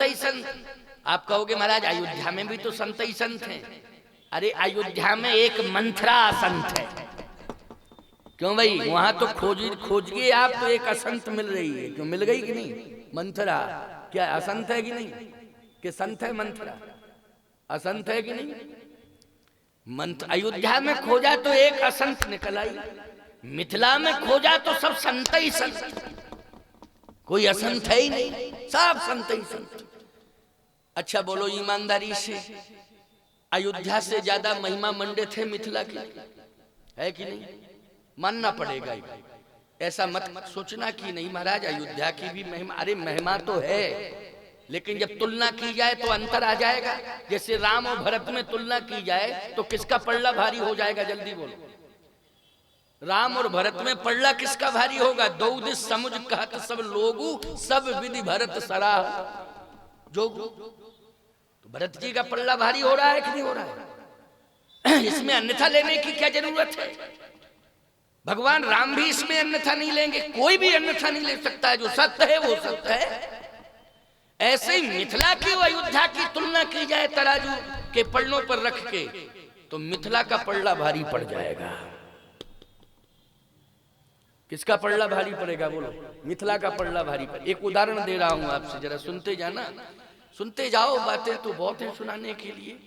संत ही संत। आप कहोगे महाराज अयोध्या में भी तो संत ही संत हैं। अरे अयोध्या में एक मंथरा असंत है। क्यों भाई, वहां तो खोजिए आप तो एक असंत मिल रही है। क्यों मिल गई कि नहीं? मंथरा क्या असंत है कि नहीं? कि संत है मंथरा? असंत है कि नहीं? अयोध्या में खोजा तो एक असंत निकल आई, मिथिला में खोजा तो सब संत ही संत, कोई असंत है ही नहीं, सब संत ही संत। अच्छा बोलो ईमानदारी से, अयोध्या से ज्यादा महिमा मंडित है मिथिला की, है कि नहीं? मानना पड़ेगा। ऐसा मत सोचना कि नहीं महाराज अयोध्या की भी महिमा, अरे महिमा तो है, लेकिन जब तुलना की जाए तो अंतर आ जाएगा। जैसे राम और भरत में तुलना की जाए तो किसका पल्ला भारी हो जाएगा? जल्दी बोलो। राम और भरत में पल्ला किसका भारी होगा? दो दिस समुझ कहत सब लोगु, सब विधि भरत सराह जो। तो भरत जी का पल्ला भारी हो रहा है कि नहीं हो रहा है? इसमें अन्यथा लेने की क्या जरूरत है? भगवान राम भी इसमें अन्यथा नहीं लेंगे, कोई भी अन्यथा नहीं ले सकता है। जो सत्य है वो सत्य है। ऐसे ही मिथिला की और अयोध्या की तुलना की जाए तराजू के पल्लों पर रख के, तो मिथिला का पल्ला भारी पड़ जाएगा। किसका पल्ला भारी पड़ेगा बोलो? मिथिला का पल्ला भारी पड़ेगा। एक उदाहरण दे रहा हूं आपसे, जरा सुनते जाना, सुनते जाओ। बातें तो बहुत है सुनाने के लिए,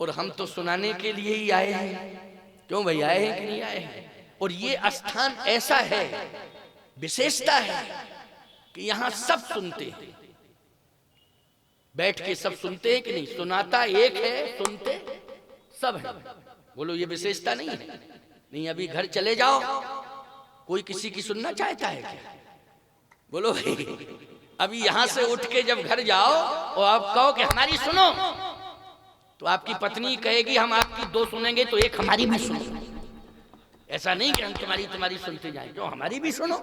और हम तो सुनाने के लिए ही आए हैं। क्यों भाई, आए हैं कि नहीं आए हैं? और ये स्थान ऐसा है, विशेषता है कि यहां सब सुनते हैं, बैठ के सब सुनते हैं कि नहीं? सुनाता एक है, सुनते सब है। बोलो ये विशेषता नहीं है? नहीं, अभी घर चले जाओ, कोई किसी की सुनना चाहता है क्या? बोलो भाई, अभी यहां से उठ के जब घर जाओ और आप कहो कि हमारी सुनो, तो आपकी पत्नी कहेगी हम आपकी दो सुनेंगे तो एक हमारी भी सुनो। ऐसा नहीं कि हम तुम्हारी सुनते जाएं, क्यों हमारी भी सुनो।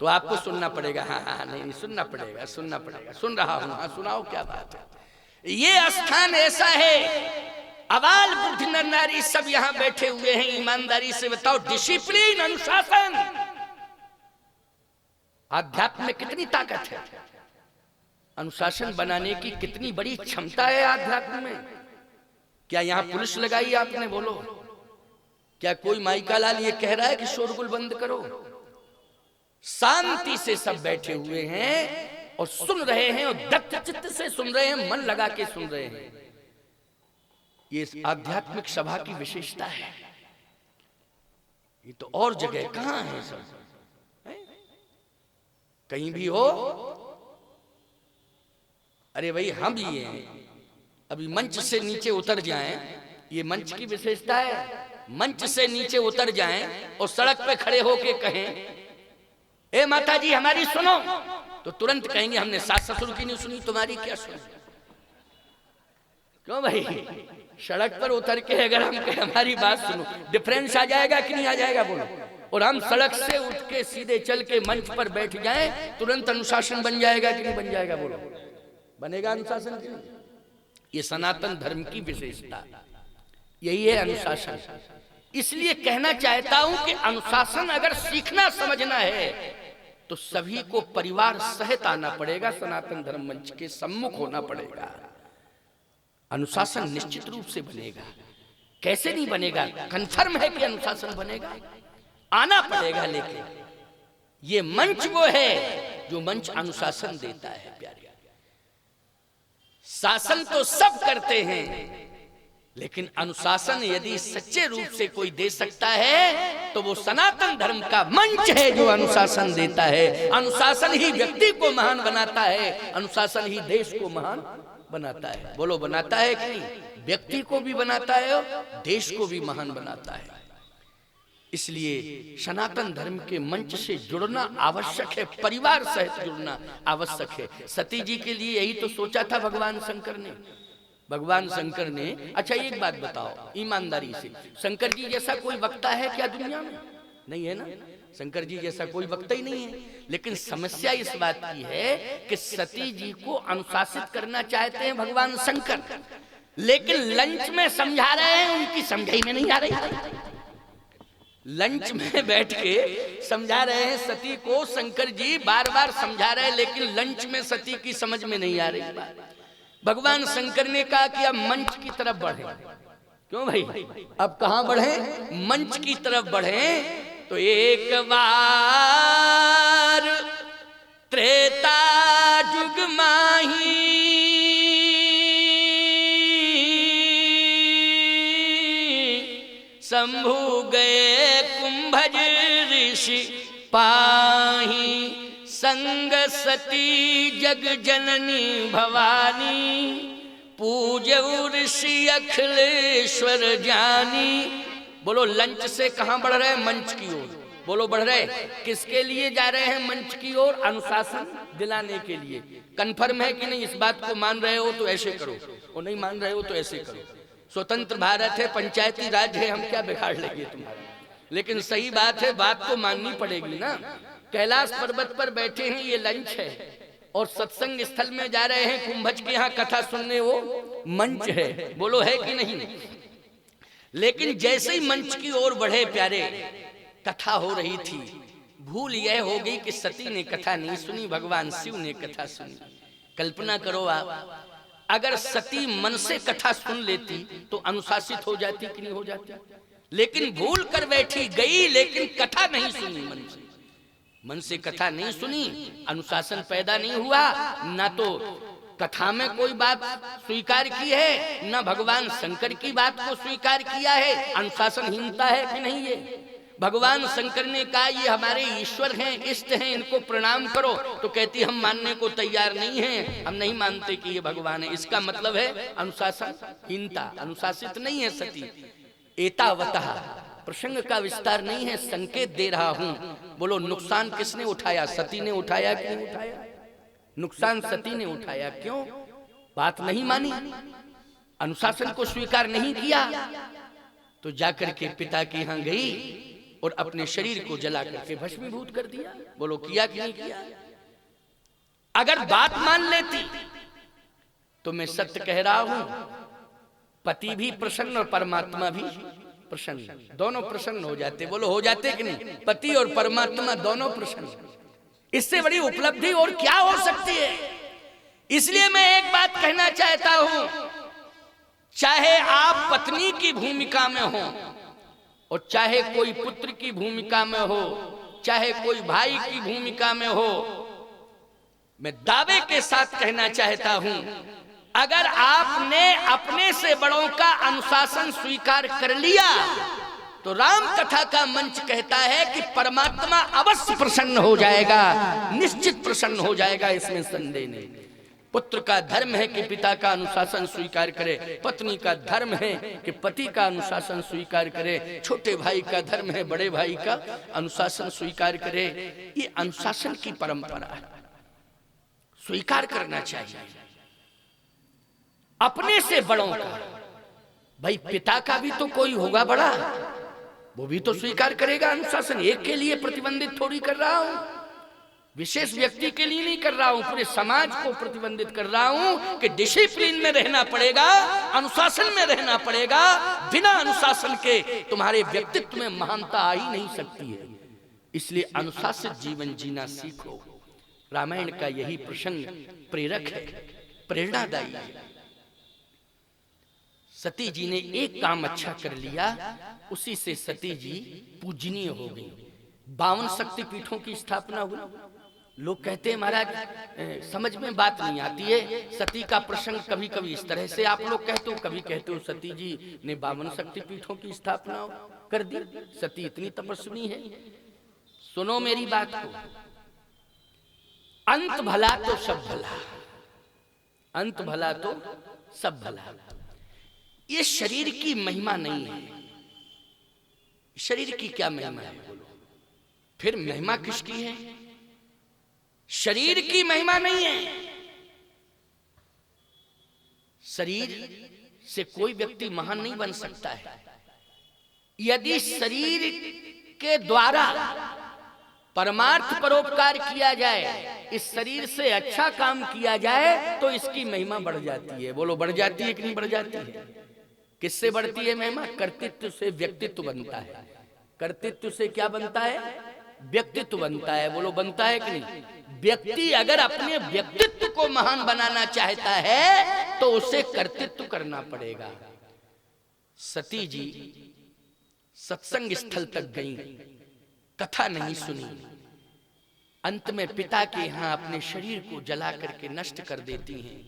तो आपको सुनना पड़ेगा। हाँ हाँ नहीं, सुनना पड़ेगा, सुनना पड़ेगा। सुन रहा हूं, हाँ सुनाओ, क्या बात है। ये स्थान ऐसा है, अबाल वृद्ध नर नारी सब यहां बैठे हुए हैं। ईमानदारी से बताओ, डिसिप्लिन, अनुशासन, आध्यात्म में कितनी ताकत है, अनुशासन बनाने की कितनी बड़ी क्षमता है आध्यात्म में। क्या यहां पुलिस लगाई आपने? बोलो, क्या कोई माइका लाल ये कह रहा है कि शोरगुल बंद करो? शांति से सब बैठे हुए हैं और सुन रहे हैं, और दत्त चित्त से सुन रहे हैं, मन लगा के सुन रहे हैं। ये आध्यात्मिक सभा की विशेषता है। ये तो और जगह कहां है सब? कहीं भी हो? अरे भाई हम ये हैं, अभी मंच से नीचे उतर जाएं, ये मंच की विशेषता है। मंच से नीचे उतर जाएं और सड़क पे खड़े होके कहें ए माता जी हमारी सुनो, तो तुरंत कहेंगे हमने सास ससुर की नहीं सुनी, तुम्हारी क्या सुनी। क्यों भाई, सड़क पर उतर के अगर हम कहें हमारी बात सुनो, डिफरेंस आ जाएगा कि नहीं आ जाएगा? बोलो। और हम सड़क से उठ के सीधे चल के मंच पर बैठ जाएं, तुरंत अनुशासन बन जाएगा कि नहीं बन जाएगा? बोलो, बनेगा अनुशासन की नहीं? ये सनातन धर्म की विशेषता यही है, अनुशासन। इसलिए कहना चाहता हूं कि अनुशासन अगर सीखना समझना है तो सभी को परिवार सहित आना पड़ेगा, सनातन धर्म मंच के सम्मुख होना पड़ेगा। अनुशासन निश्चित रूप से बनेगा। कैसे नहीं बनेगा? कंफर्म है कि अनुशासन बनेगा, आना पड़ेगा। लेकिन ये मंच वो है जो मंच अनुशासन देता है। प्यारे, शासन तो सब करते हैं, लेकिन अनुशासन यदि सच्चे रूप से कोई दे सकता है तो वो सनातन धर्म का मंच है जो अनुशासन देता है। अनुशासन ही व्यक्ति को महान बनाता है, अनुशासन ही देश को महान बनाता है। बोलो, बनाता है कि नहीं? व्यक्ति को भी बनाता है और देश को भी महान बनाता है। इसलिए सनातन धर्म के मंच से जुड़ना आवश्यक है, परिवार सहित जुड़ना आवश्यक है। सती जी के लिए यही तो सोचा था भगवान शंकर ने। भगवान शंकर ने, अच्छा एक बात बताओ ईमानदारी से, शंकर जी जैसा कोई वक्ता है क्या दुनिया में? नहीं है ना, शंकर जी जैसा कोई वक्ता ही नहीं है। लेकिन समस्या इस बात की है कि सती जी को अनुशासित करना चाहते हैं भगवान शंकर, लेकिन लंच में समझा रहे हैं, उनकी समझाई में नहीं आ रही। लंच में बैठ के समझा रहे हैं सती को, शंकर जी बार बार समझा रहे हैं, लेकिन लंच में सती की समझ में नहीं आ रही बात। भगवान शंकर ने कहा कि अब मंच की तरफ बढ़े। क्यों भाई, अब कहां बढ़े? मंच की तरफ बढ़े। तो एक बार त्रेता जुग माही शंभु गए कुंभज ऋषि पाही, संग सती जग जननी भवानी, पूजऊ ऋषि अखिलेश्वर जानी। बोलो लंच से कहां बढ़ रहे हैं? मंच की ओर। बोलो बढ़ रहे, किसके लिए जा रहे हैं मंच की ओर? अनुशासन दिलाने के लिए। कंफर्म है कि नहीं? इस बात को मान रहे हो तो ऐसे करो, और नहीं मान रहे हो तो ऐसे करो। स्वतंत्र भारत है, पंचायती राज है, हम क्या बिगाड़ लेंगे तुम्हारा? लेकिन सही बात है, बात तो माननी पड़ेगी ना। कैलाश पर्वत पर बैठे हैं, ये लंच है, और सत्संग स्थल में जा रहे हैं कुंभज के यहाँ कथा सुनने, वो मंच है। बोलो है कि नहीं? लेकिन जैसे ही मंच की ओर बढ़े प्यारे, कथा हो रही थी, भूल यह हो गई कि सती ने कथा नहीं सुनी, भगवान शिव ने कथा सुनी। कल्पना करो आप, अगर सती मन से कथा सुन लेती तो अनुशासित हो जाती कि नहीं हो जाती? लेकिन भूल कर बैठी, गई लेकिन कथा नहीं सुनी। मन से कथा नहीं सुनी, अनुशासन पैदा नहीं हुआ। ना तो कथा में कोई बात स्वीकार की है, ना भगवान शंकर की बात को स्वीकार किया है। अनुशासनहीनता है कि नहीं? ये भगवान शंकर ने कहा ये हमारे ईश्वर हैं, इष्ट हैं, इनको प्रणाम करो, तो कहती हम मानने को तैयार नहीं हैं, हम नहीं मानते कि ये भगवान है। इसका मतलब है अनुशासनहीनता, अनुशासित नहीं है सती। एतावतः प्रसंग का विस्तार नहीं है, संकेत दे रहा हूं। बोलो नुकसान किसने उठाया? सती ने उठाया कि नहीं उठाया? नुकसान सती ने उठाया। क्यों? बात नहीं मानी, अनुशासन को स्वीकार नहीं किया, तो जाकर के पिता के यहां गई और अपने शरीर को जला करके भस्मीभूत कर दिया। बोलो किया कि नहीं किया? अगर बात मान लेती तो मैं सत्य कह रहा हूं, पति भी प्रसन्न और परमात्मा भी प्रसन्न, दोनों प्रसन्न हो जाते। बोलो हो जाते कि नहीं? पति और परमात्मा दोनों प्रसन्न। इससे बड़ी उपलब्धि और क्या हो सकती है? इसलिए मैं एक बात कहना चाहता हूं, चाहे आप पत्नी की भूमिका में हो, और चाहे कोई पुत्र की भूमिका में हो, चाहे कोई भाई की भूमिका में हो, मैं दावे के साथ कहना चाहता हूं, अगर आपने अपने से बड़ों का अनुशासन स्वीकार कर लिया तो राम कथा का मंच कहता है कि परमात्मा अवश्य प्रसन्न हो जाएगा, निश्चित प्रसन्न हो जाएगा, इसमें संदेह नहीं। पुत्र का धर्म है कि पिता का अनुशासन स्वीकार करे, पत्नी का धर्म है कि पति का अनुशासन स्वीकार करे, छोटे भाई का धर्म है बड़े भाई का अनुशासन स्वीकार करे। ये अनुशासन की परंपरा है, स्वीकार करना चाहिए अपने से बड़ों का। भाई पिता का भी तो कोई होगा बड़ा, वो भी तो स्वीकार करेगा अनुशासन। एक के लिए प्रतिबंधित थोड़ी कर रहा हूं, विशेष व्यक्ति के लिए नहीं कर रहा हूं, पूरे समाज को प्रतिबंधित कर रहा हूं कि डिसिप्लिन में रहना पड़ेगा, अनुशासन में रहना पड़ेगा। बिना अनुशासन के तुम्हारे व्यक्तित्व में महानता आ ही नहीं सकती है। इसलिए अनुशासित जीवन जीना सीखो। रामायण का यही प्रसंग प्रेरक है, प्रेरणादायी है। सती जी ने एक काम अच्छा कर लिया, उसी से सती जी पूजनीय हो गई। 52 शक्तिपीठों की स्थापना हुई। लोग कहते हैं महाराज समझ में बात नहीं आती है, सती का प्रसंग कभी कभी इस तरह से आप लोग कहते हो, कभी कहते हो सती जी ने 52 शक्तिपीठों की स्थापना कर दी। सती इतनी तपस्विनी है। सुनो मेरी बात को, अंत भला तो सब भला, अंत भला तो सब भला। ये शरीर की महिमा नहीं है। शरीर की क्या महिमा है? फिर महिमा किसकी है? शरीर की महिमा नहीं है। शरीर से कोई व्यक्ति महान नहीं बन सकता है। यदि शरीर के द्वारा परमार्थ परोपकार किया जाए, इस शरीर से अच्छा काम किया जाए, तो इसकी महिमा बढ़ जाती है। बोलो बढ़ जाती है कि नहीं बढ़ जाती है? किससे बढ़ती है महिमा? कर्तृत्व से व्यक्तित्व बनता है। कर्तृत्व से क्या बनता है? व्यक्तित्व बनता है। बोलो बनता है कि नहीं? व्यक्ति अगर अपने व्यक्तित्व को महान बनाना चाहता है तो उसे कर्तृत्व करना पड़ेगा। सती जी सत्संग स्थल तक गई, कथा नहीं सुनी, अंत में पिता के यहां अपने शरीर को जला करके नष्ट कर देती हैं।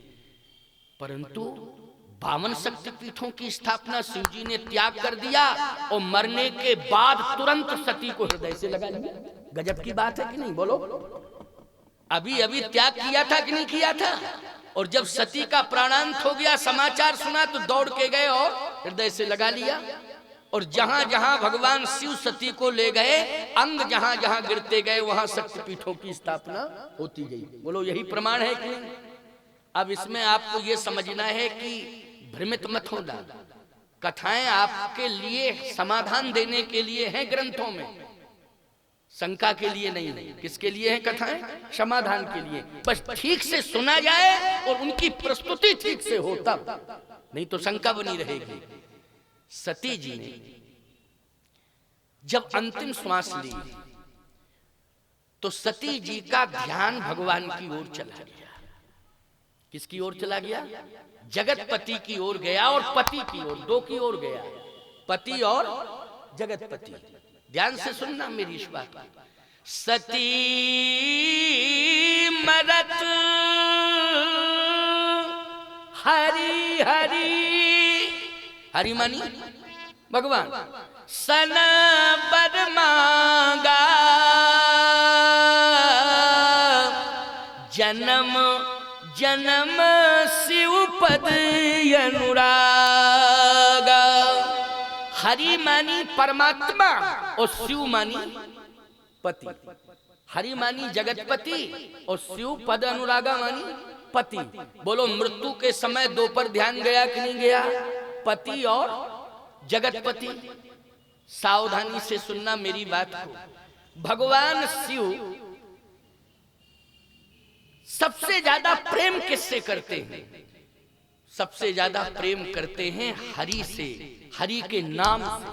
परंतु 52 शक्तिपीठों की स्थापना शिव जी ने त्याग कर दिया और मरने के बाद तुरंत सती को हृदय से लगा लिया। गजब की बात है कि नहीं? बोलो, अभी अभी त्याग किया था कि नहीं किया था? और जब सती का प्राणांत हो गया, समाचार सुना तो दौड़ के गए और हृदय से लगा लिया। और जहां जहां भगवान शिव सती को ले गए, अंग जहां जहां गिरते गए वहां शक्तिपीठों की स्थापना होती गई। बोलो यही प्रमाण है कि नहीं? अब इसमें आपको यह समझना है कि भ्रमित मत होना। कथाएं आपके लिए समाधान देने के लिए हैं ग्रंथों में, शंका के लिए नहीं है। किसके लिए हैं कथाएं? समाधान के लिए। बस ठीक से सुना जाए और उनकी प्रस्तुति ठीक से हो तब, नहीं तो शंका बनी रहेगी। सती जी ने जब अंतिम श्वास ली तो सती जी का ध्यान भगवान की ओर चला गया। किसकी ओर चला गया? जगतपति की ओर गया और पति की ओर, दो की ओर गया, पति और जगतपति। ध्यान से सुनना मेरी इस बात को। सती मरत हरि हरि, हरि मानी भगवान, सन बर मांगा जन्म जन्म शिव पद अनुरागा। हरि मानी परमात्मा और शिव मानी पति। हरि मानी जगतपति और शिव पद अनुरागा मानी पति। बोलो मृत्यु के समय दो पर ध्यान गया कि नहीं गया? पति और जगतपति। सावधानी से सुनना मेरी बात को। भगवान शिव सबसे ज्यादा प्रेम किससे करते हैं? सबसे ज्यादा प्रेम करते हैं हरि से, हरि के नाम से।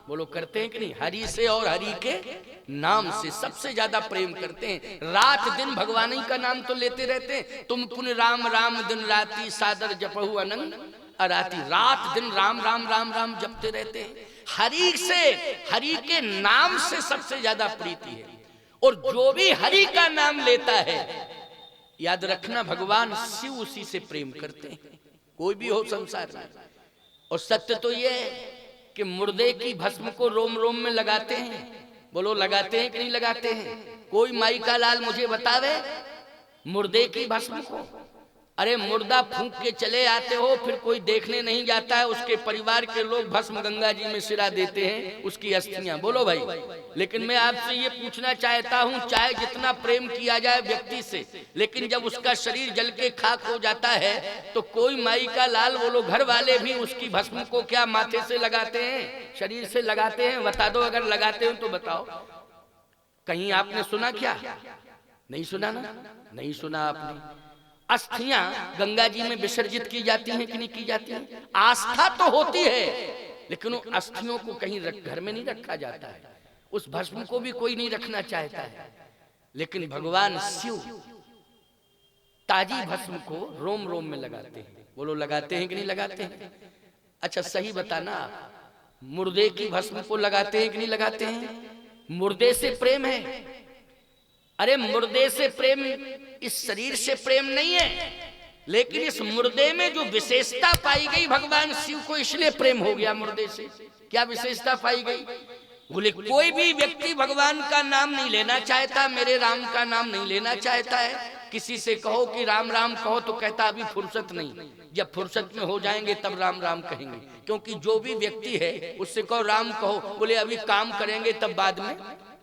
बोलो करते हैं कि नहीं? हरि से और हरि के नाम से सबसे ज्यादा प्रेम करते हैं। रात दिन भगवान ही का नाम तो लेते रहते हैं। तुम पुन राम राम दिन राती, सादर जपहु अनंग अराती। रात दिन राम राम राम राम जपते रहते हैं। हरि से, हरि के नाम से सबसे ज्यादा प्रीति है। और जो भी हरि का नाम लेता है, याद रखना भगवान शिव उसी से प्रेम करते हैं, कोई भी हो संसार में। और सत्य तो ये है कि मुर्दे की भस्म को रोम रोम में लगाते हैं। बोलो लगाते हैं कि नहीं लगाते हैं? कोई माई का लाल मुझे बतावे मुर्दे की भस्म को। अरे मुर्दा फूंक के चले आते हो, फिर कोई देखने नहीं जाता है। उसके परिवार के लोग भस्म गंगा जी में सिरा देते हैं, उसकी अस्थियां। बोलो भाई, लेकिन मैं आपसे ये पूछना चाहता हूँ, चाहे जितना प्रेम किया जाए व्यक्ति से, लेकिन जब उसका शरीर जल के खाक हो जाता है तो कोई माई का लाल, वो लोग घर वाले भी उसकी भस्म को क्या माथे से लगाते हैं, शरीर से लगाते हैं? बता दो, अगर लगाते हो तो बताओ। कहीं आपने सुना क्या? नहीं सुना ना? नहीं सुना आपने। अस्थियां गंगा जी में विसर्जित की जाती हैं कि नहीं की जाती हैं? आस्था तो होती है, लेकिन उन अस्थियों को कहीं घर में नहीं रखा जाता है। उस भस्म को भी कोई नहीं रखना चाहता है। लेकिन भगवान शिव ताजी भस्म को रोम रोम में लगाते हैं। बोलो लगाते हैं कि नहीं लगाते हैं? अच्छा सही बताना, मुर्दे की भस्म को लगाते हैं कि नहीं लगाते हैं? मुर्दे से प्रेम है। अरे मुर्दे से प्रेम, इस शरीर से प्रेम नहीं है, लेकिन इस मुर्दे में जो विशेषता पाई गई, भगवान शिव को इसलिए प्रेम हो गया मुर्दे से। क्या विशेषता पाई गई? बोले कोई भी व्यक्ति भगवान का नाम नहीं लेना चाहता, मेरे राम का नाम नहीं लेना चाहता है। किसी से कहो कि राम राम कहो तो कहता अभी फुर्सत नहीं, जब फुर्सत में हो जाएंगे तब राम राम कहेंगे। क्योंकि जो भी व्यक्ति है उससे कहो राम कहो, बोले अभी काम करेंगे तब बाद में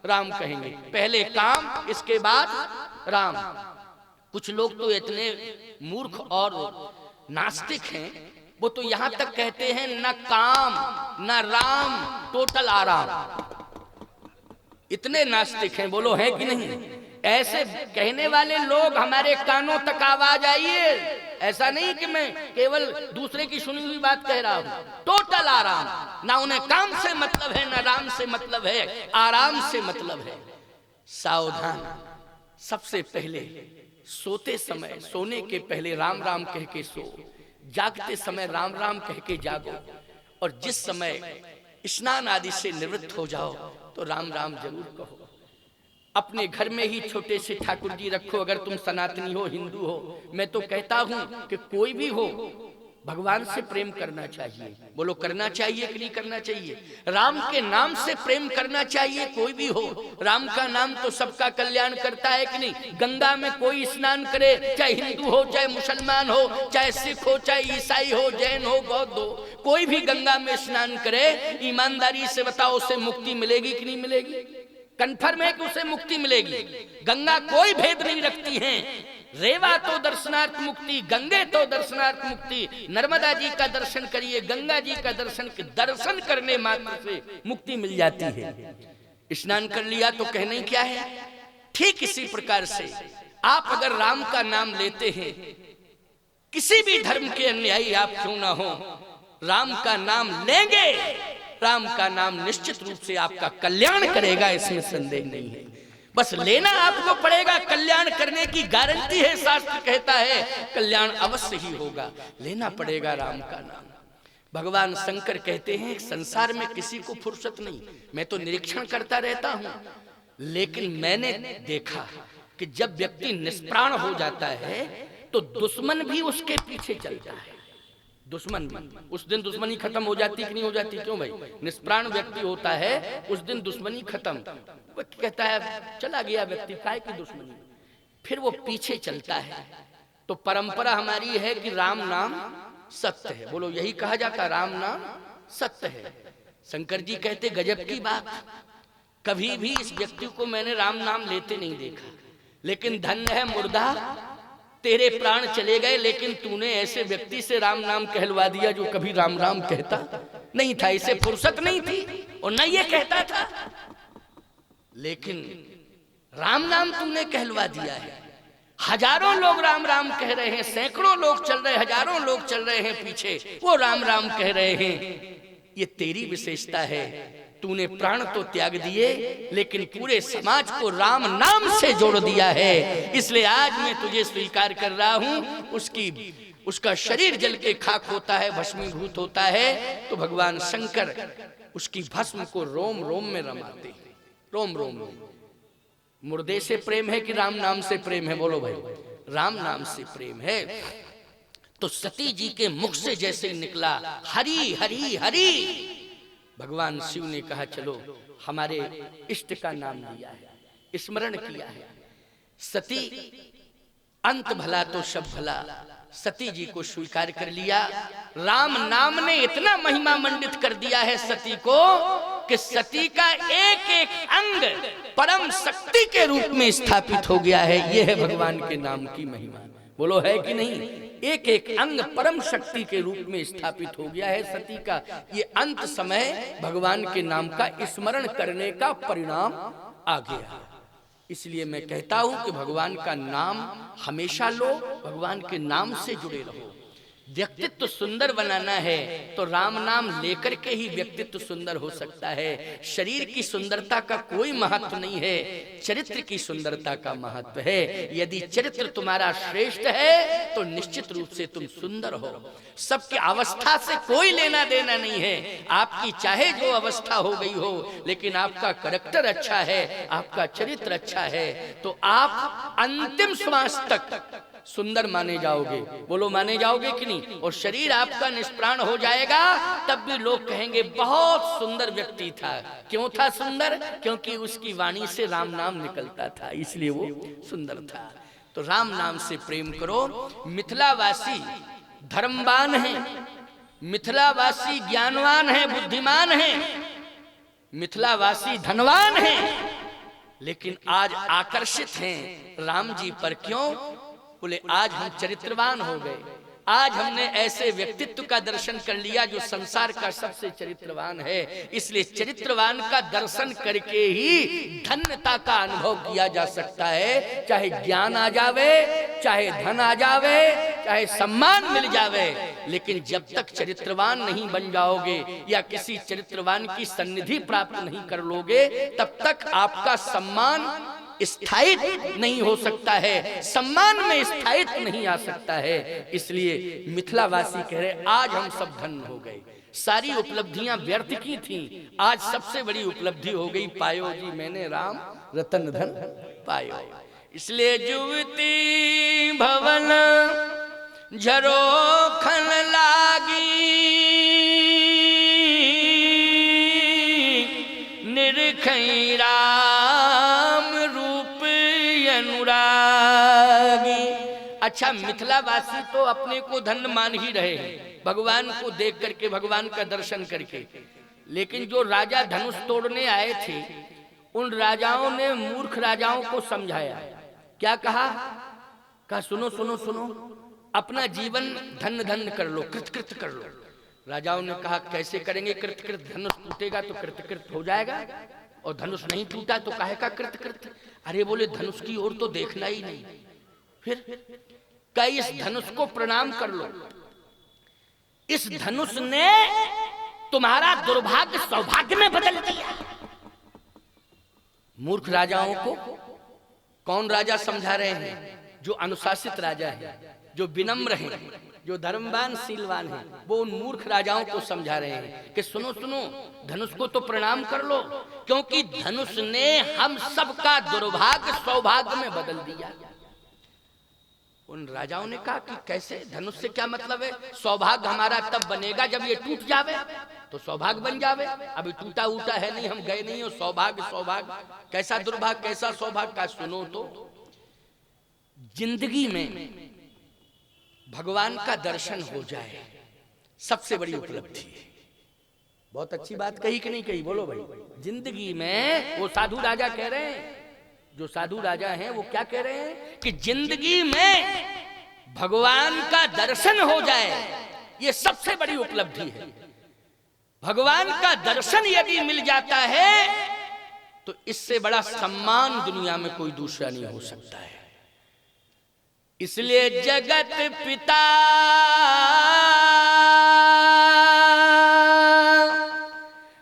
राम कहेंगे। पहले काम, इसके बाद राम। कुछ लोग तो इतने मूर्ख और नास्तिक हैं, वो तो यहां तक कहते हैं न काम न राम, टोटल आराम। इतने नास्तिक हैं, बोलो है कि नहीं? ऐसे कहने वाले लोग हमारे कानों तक आवाज आई है। ऐसा नहीं कि मैं केवल दूसरे की सुनी हुई बात कह रहा हूं। टोटल आराम, ना उन्हें काम से मतलब है ना राम से मतलब है, आराम से मतलब है। सावधान, सबसे पहले सोते समय, सोने के पहले राम राम कह के सो, जागते समय राम राम कह के जागो, और जिस समय स्नान आदि से निवृत्त हो जाओ तो राम राम जरूर कहो। अपने घर में ही छोटे से ठाकुर जी रखो। अगर तुम सनातनी हो, हिंदू हो, मैं तो कहता हूं कि कोई भी हो, भगवान से प्रेम करना चाहिए। बोलो करना चाहिए कि नहीं करना चाहिए? राम के नाम से प्रेम करना चाहिए। कोई भी हो, राम का नाम तो सबका कल्याण करता है कि नहीं? गंगा में कोई स्नान करे, चाहे हिंदू हो, चाहे मुसलमान हो, चाहे सिख हो, चाहे ईसाई हो, जैन हो, बौद्ध हो, कोई भी गंगा में स्नान करे, ईमानदारी से बताओ उसे मुक्ति मिलेगी कि नहीं मिलेगी? कन्फर्म है कि उसे मुक्ति मिलेगी। गंगा कोई भेद नहीं रखती है। रेवा तो दर्शनार्थ मुक्ति, गंगे तो दर्शनार्थ मुक्ति। नर्मदा जी का दर्शन करिए, गंगा जी का दर्शन करने मात्र से मुक्ति मिल जाती है। स्नान कर लिया तो कहना ही क्या है। ठीक इसी प्रकार से आप अगर राम का नाम लेते हैं, किसी भी धर्म के अनुयायी आप क्यों ना हो, राम का नाम लेंगे, राम का नाम निश्चित रूप से आपका कल्याण करेगा, इसमें संदेह नहीं है। बस लेना आपको पड़ेगा, कल्याण करने की गारंटी है। शास्त्र कहता है कल्याण अवश्य ही होगा, लेना पड़ेगा राम का नाम। भगवान शंकर कहते हैं संसार में किसी को फुर्सत नहीं। मैं तो निरीक्षण करता रहता हूं, लेकिन मैंने देखा कि जब व्यक्ति निष्प्राण हो जाता है तो दुश्मन भी उसके पीछे चलता है। दुश्मन भी उस दिन दुश्मनी खत्म हो जाती कि नहीं हो जाती? क्यों भाई? निष्प्राण व्यक्ति होता है, उस दिन दुश्मनी खत्म। वो कहता है चला गया व्यक्ति, काय की दुश्मनी, फिर वो पीछे चलता है। तो परंपरा हमारी है कि राम नाम सत्य है। बोलो यही कहा जाता, राम नाम सत्य है। शंकर जी कहते गजब की बात, कभी भी इस व्यक्ति को मैंने राम नाम लेते नहीं देखा, लेकिन धन्य है मुर्दा, तेरे प्राण चले गए, लेकिन तूने ऐसे व्यक्ति से राम नाम कहलवा दिया जो कभी राम राम कहता नहीं था, इसे फुर्सत नहीं थी और न ये कहता था, लेकिन राम नाम तूने कहलवा दिया है। हजारों लोग राम राम कह रहे हैं, सैकड़ों लोग चल रहे, हजारों लोग चल रहे हैं पीछे, वो राम राम कह रहे हैं। ये तेरी विशेषता है, तूने प्राण तो त्याग दिए लेकिन पूरे समाज को राम नाम से जोड़ दिया है। इसलिए आज मैं तुझे स्वीकार कर रहा हूं। उसका शरीर जल के खाक होता है, भस्मीभूत होता है, तो भगवान शंकर उसकी भस्म को रोम रोम में रमाते हैं। रोम रोम में। मुर्दे से प्रेम है कि राम नाम से प्रेम है? बोलो भाई, राम नाम से प्रेम है। तो सती जी के मुख से जैसे निकला हरि हरि हरि, भगवान शिव ने कहा चलो हमारे इष्ट का नाम लिया है, स्मरण किया है। सती अंत भला तो सब भला, सती जी को स्वीकार कर लिया। राम नाम ने इतना महिमा मंडित कर दिया है सती को कि सती का एक एक अंग परम शक्ति के रूप में स्थापित हो गया है। यह है भगवान के नाम की महिमा। बोलो है कि नहीं? एक एक अंग परम शक्ति के रूप में स्थापित हो गया है सती का। ये अंत समय भगवान के नाम का स्मरण करने का परिणाम आ गया। इसलिए मैं कहता हूं कि भगवान का नाम हमेशा लो, भगवान के नाम से जुड़े रहो। व्यक्तित्व सुंदर बनाना है तो राम नाम लेकर के ही व्यक्तित्व सुंदर हो सकता है। शरीर की सुंदरता का कोई महत्व नहीं है, चरित्र की सुंदरता का महत्व है। यदि चरित्र तुम्हारा श्रेष्ठ है तो निश्चित रूप से तुम सुंदर हो। सबकी अवस्था से कोई लेना देना नहीं है। आपकी चाहे जो अवस्था हो गई हो, लेकिन आपका कैरेक्टर अच्छा है, आपका चरित्र अच्छा है, तो आप अंतिम श्वास तक सुंदर माने जाओगे। बोलो माने जाओगे कि नहीं? और शरीर आपका निष्प्राण हो जाएगा तब भी लोग कहेंगे बहुत सुंदर व्यक्ति था। क्यों था सुंदर? क्योंकि उसकी वाणी से राम नाम निकलता था, इसलिए वो सुंदर था। तो राम नाम से प्रेम करो। मिथिलावासी धर्मवान है, मिथिलावासी ज्ञानवान है, बुद्धिमान है, मिथिलावासी धनवान है, लेकिन आज आकर्षित हैं राम जी पर। क्यों? बोले आज हम चरित्रवान हो गए, आज हमने ऐसे व्यक्तित्व का दर्शन कर लिया जो संसार का सबसे चरित्रवान है। इसलिए चरित्रवान का दर्शन करके ही धन्यता का अनुभव किया जा सकता है। चाहे ज्ञान आ जावे, चाहे धन आ जावे, चाहे सम्मान मिल जावे, लेकिन जब तक चरित्रवान नहीं बन जाओगे या किसी चरित्रवान की सन्निधि प्राप्त नहीं कर लोगे, तब तक आपका सम्मान स्थायित्व नहीं हो सकता है, सम्मान में स्थायित्व नहीं आ सकता है। इसलिए मिथिलावासी कह रहे आज हम सब धन्य हो गए, सारी उपलब्धियां व्यर्थ की थी, आज सबसे बड़ी उपलब्धि हो गई, पायो जी मैंने राम रतन धन पायो। इसलिए जुवती भवन झरोखन लागी, निरखई राम रूप अनुरागी। अच्छा, मिथिलावासी तो अपने को धन्य मान ही रहे हैं भगवान को देख करके, भगवान का दर्शन करके, लेकिन जो राजा धनुष तोड़ने आए थे उन राजाओं ने मूर्ख राजाओं को समझाया। क्या कहा? कहा सुनो सुनो सुनो, अपना जीवन धन्य धन्य कर लो, कृतकृत कर लो। राजाओं ने कहा कैसे करेंगे कृतकृत? धनुष टूटेगा तो कृतकृत हो जाएगा, और धनुष नहीं टूटा तो काहे का कृतकृत? अरे बोले धनुष की ओर तो देखना ही नहीं। फिर कई इस धनुष को प्रणाम कर लो, इस धनुष ने तुम्हारा दुर्भाग्य सौभाग्य में बदल दिया। मूर्ख राजाओं को कौन राजा समझा रहे हैं? जो अनुशासित राजा है, जो विनम्र हैं, जो धर्मवान शीलवान है, वो उन मूर्ख राजाओं को समझा रहे हैं कि सुनो सुनो, धनुष को तो प्रणाम कर लो, क्योंकि धनुष ने हम सबका दुर्भाग्य सौभाग्य में बदल दिया। उन राजाओं ने कहा कि कैसे? धनुष से क्या मतलब है? सौभाग्य हमारा तब बनेगा जब ये टूट जावे तो सौभाग्य बन जावे, अभी टूटा उटा है नहीं, हम गए नहीं हो, सौभाग्य सौभाग्य, कैसा दुर्भाग्य कैसा सौभाग्य का? सुनो तो, जिंदगी में भगवान का दर्शन हो जाए सबसे बड़ी उपलब्धि है। बहुत अच्छी बात कही कि नहीं कही? बोलो भाई। जिंदगी में, वो साधु राजा कह रहे हैं, जो साधु राजा हैं वो क्या कह रहे हैं कि जिंदगी में भगवान का दर्शन हो जाए, ये सबसे बड़ी उपलब्धि है। भगवान का दर्शन यदि मिल जाता है तो इससे बड़ा सम्मान दुनिया में कोई दूसरा नहीं हो सकता है। इसलिए जगत पिता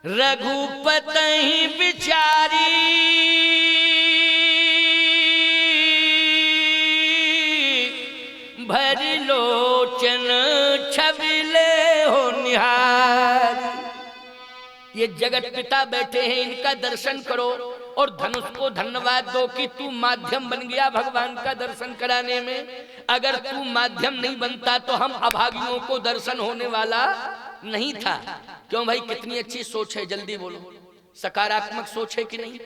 रघुपति बिचारी, भरी लोचन छबिले हो निहार। ये जगत पिता बैठे हैं, इनका दर्शन करो और धनुष को धन्यवाद दो कि तू माध्यम बन गया भगवान का दर्शन कराने में। अगर तू माध्यम नहीं बनता तो हम अभागियों को दर्शन होने वाला नहीं था। क्यों भाई? कितनी अच्छी सोच है, जल्दी बोलो, सकारात्मक सोच है कि नहीं?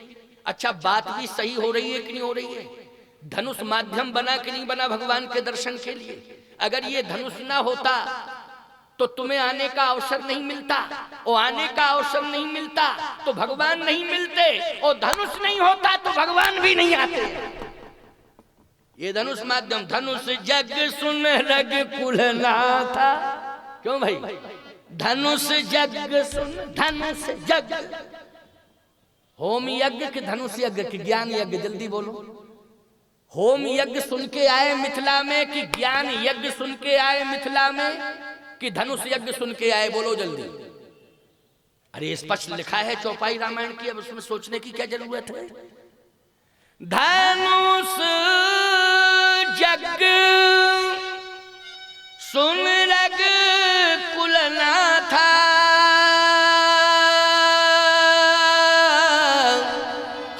अच्छा, बात भी सही हो रही है कि नहीं हो रही है? धनुष माध्यम बना कि नहीं बना भगवान के दर्शन के लिए? अगर ये धनुष ना होता तो तुम्हें आने का अवसर नहीं मिलता, और आने का अवसर नहीं मिलता तो भगवान नहीं मिलते, और धनुष नहीं होता तो भगवान भी नहीं आते। ये धनुष माध्यम, धनुष जग सुन रग कुलना था। क्यों भाई? धनुष जग सुन, धनुष जग, होम यज्ञ के धनुष यज्ञ के ज्ञान यज्ञ, जल्दी बोलो। होम यज्ञ सुन के आए मिथिला में कि ज्ञान यज्ञ सुन के आए मिथिला में कि धनुष यज्ञ सुन के आए? बोलो जल्दी। अरे स्पष्ट लिखा है चौपाई रामायण की, अब उसमें सोचने की क्या जरूरत है? धनुष जग सुन रग कुलना था,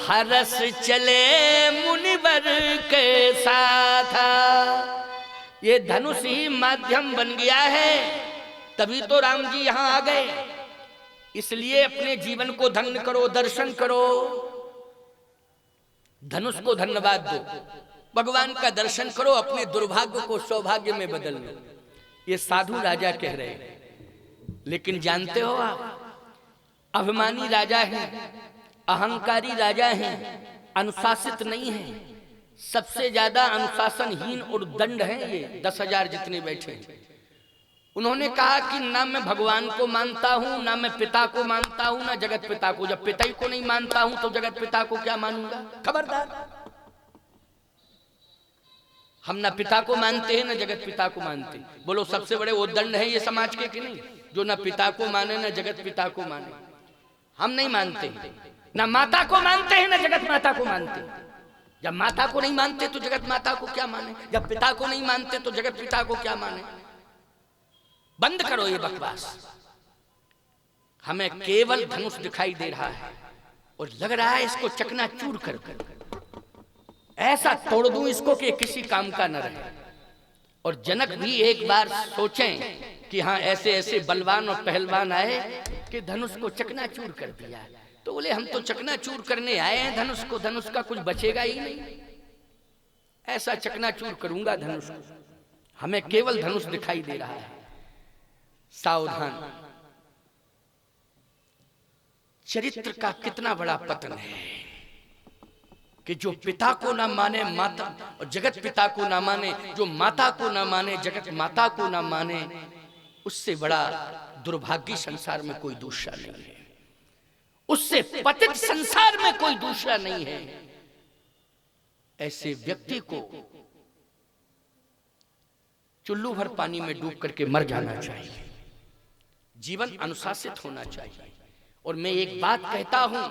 हरस चले मुनिवर के साथ। ये धनुष ही माध्यम बन गया है, तभी तो राम जी यहां आ गए। इसलिए अपने जीवन को धन्य करो, दर्शन करो, धनुष को धन्यवाद दो, भगवान का दर्शन करो, अपने दुर्भाग्य को सौभाग्य में बदल लो। ये साधु राजा कह रहे हैं। लेकिन जानते हो आप, अभिमानी राजा हैं, अहंकारी राजा हैं, अनुशासित नहीं हैं। सबसे ज्यादा अनुशासनहीन और दंड है ये 10,000 जितने बैठे हैं। उन्होंने कहा कि ना मैं भगवान को मानता हूं, ना मैं पिता को मानता हूं, ना जगत पिता को। जब पिता ही को नहीं मानता हूं तो जगत पिता को क्या मानूंगा? खबरदार, हम ना पिता को मानते हैं ना जगत पिता को मानते। बोलो सबसे बड़े उद्दंड है ये समाज के कि नहीं, जो ना पिता को माने ना जगत पिता को माने। हम नहीं मानते, ना माता को मानते हैं ना जगत माता को मानते। जब माता को नहीं मानते तो जगत माता को क्या माने, जब पिता को नहीं मानते तो जगत पिता को क्या माने। बंद करो ये बकवास। हमें केवल धनुष दिखाई दे रहा है और लग रहा है इसको चकनाचूर कर ऐसा तोड़ दूं इसको कि किसी काम का न रहे। और जनक भी एक बार सोचें कि हाँ ऐसे ऐसे बलवान और पहलवान आए कि धनुष को चकनाचूर कर दिया। तो बोले हम तो चकनाचूर करने आए हैं धनुष को, धनुष का कुछ बचेगा ही नहीं, ऐसा चकनाचूर करूंगा धनुष को। हमें केवल धनुष दिखाई दे रहा है। सावधान, चरित्र का कितना बड़ा पतन है कि जो पिता को ना माने माता, और जगत पिता को ना माने, जो माता को ना माने जगत माता को ना माने, उससे बड़ा दुर्भाग्य संसार में कोई दूसरा नहीं है। उससे पतित संसार में कोई दूसरा नहीं है। ऐसे व्यक्ति को चुल्लू भर पानी में डूब करके मर जाना चाहिए। जीवन अनुशासित होना चाहिए। और मैं एक बात कहता हूं,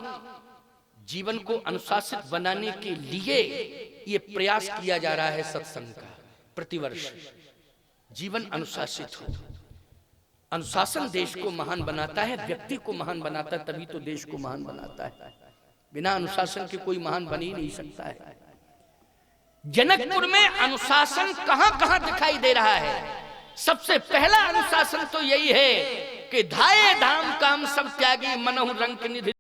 जीवन को अनुशासित बनाने के लिए यह प्रयास किया जा रहा है सत्संग का प्रतिवर्ष। जीवन अनुशासित हो। अनुशासन देश को महान बनाता है, व्यक्ति को महान बनाता है, तभी तो देश को महान बनाता है। बिना अनुशासन के कोई महान बन ही नहीं सकता है। जनकपुर में अनुशासन कहां कहां दिखाई दे रहा है। सबसे पहला अनुशासन तो यही है कि धाये धाम काम सब त्यागी, मनहु रंक निधि